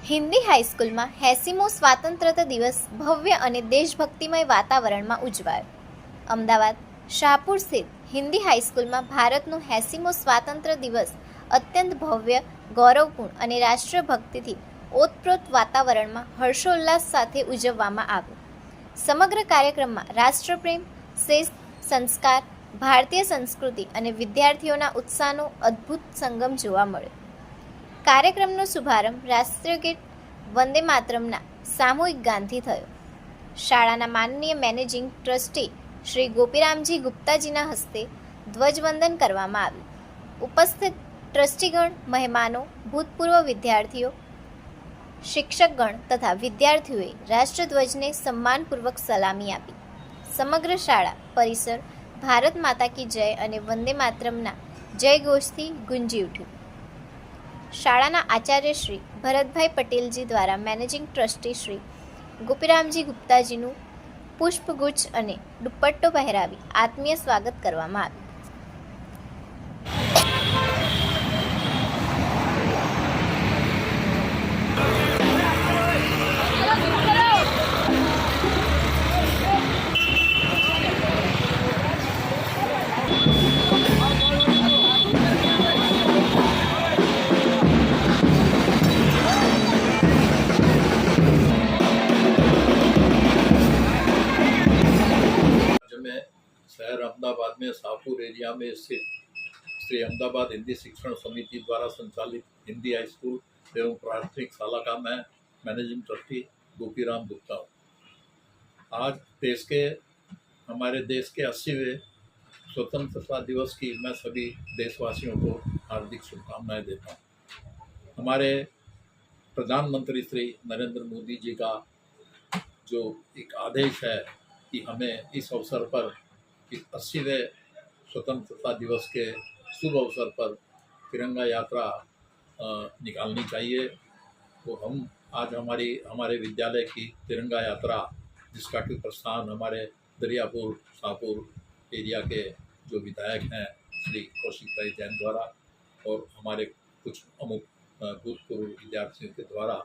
હિન્દી હાઈસ્કૂલમાં 80મો સ્વાતંત્ર્યતા દિવસ ભવ્ય અને દેશભક્તિમય વાતાવરણમાં ઉજવાયો. અમદાવાદ શાહપુર સ્થિત હિન્દી હાઈસ્કૂલમાં ભારતનો 80મો સ્વાતંત્ર્ય દિવસ અત્યંત ભવ્ય, ગૌરવપૂર્ણ અને રાષ્ટ્રભક્તિથી ઓતપ્રોત વાતાવરણમાં હર્ષોલ્લાસ સાથે ઉજવવામાં આવ્યો. સમગ્ર કાર્યક્રમમાં રાષ્ટ્રપ્રેમ, શિસ્ત, સંસ્કાર, ભારતીય સંસ્કૃતિ અને વિદ્યાર્થીઓના ઉત્સાહનો અદ્ભુત સંગમ જોવા મળ્યો. કાર્યક્રમનો શુભારંભ રાષ્ટ્રીય ગીત વંદે માતરમના સામૂહિક ગાનથી થયો. શાળાના માનનીય મેનેજિંગ ટ્રસ્ટી શ્રી ગોપીરામજી ગુપ્તાજીના હસ્તે ધ્વજવંદન કરવામાં આવ્યું. ઉપસ્થિત ટ્રસ્ટીગણ, મહેમાનો, ભૂતપૂર્વ વિદ્યાર્થીઓ, શિક્ષકગણ તથા વિદ્યાર્થીઓએ રાષ્ટ્રધ્વજને સન્માનપૂર્વક સલામી આપી. સમગ્ર શાળા પરિસર ભારત માતા કી જય અને વંદે માતરમના જયઘોષથી ગુંજી ઉઠ્યું. શાળાના આચાર્ય શ્રી ભરતભાઈ પટેલજી દ્વારા મેનેજિંગ ટ્રસ્ટી શ્રી ગોપીરામજી ગુપ્તાજીનું પુષ્પગુચ્છ અને દુપટ્ટો પહેરાવી આત્મીય સ્વાગત કરવામાં આવ્યું. में शहर अहमदाबाद में शाहपुर एरिया में स्थित श्री अहमदाबाद हिंदी शिक्षण समिति द्वारा संचालित हिंदी हाई स्कूल एवं प्राथमिक शाला का मैं मैनेजिंग ट्रस्टी गोपीराम गुप्ता हूँ। आज हमारे देश के 80वें स्वतंत्रता दिवस की मैं सभी देशवासियों को हार्दिक शुभकामनाएं देता हूँ। हमारे प्रधानमंत्री श्री नरेंद्र मोदी जी का जो एक आदेश है कि हमें इस अवसर पर इस 80वें स्वतंत्रता दिवस के शुभ अवसर पर तिरंगा यात्रा निकालनी चाहिए। तो हम आज हमारे विद्यालय की तिरंगा यात्रा, जिसका कि प्रस्थान हमारे दरियापुर शाहपुर एरिया के जो विधायक हैं श्री कौशिक भाई जैन द्वारा और हमारे कुछ अमुक भूतपूर्व विद्यार्थियों के द्वारा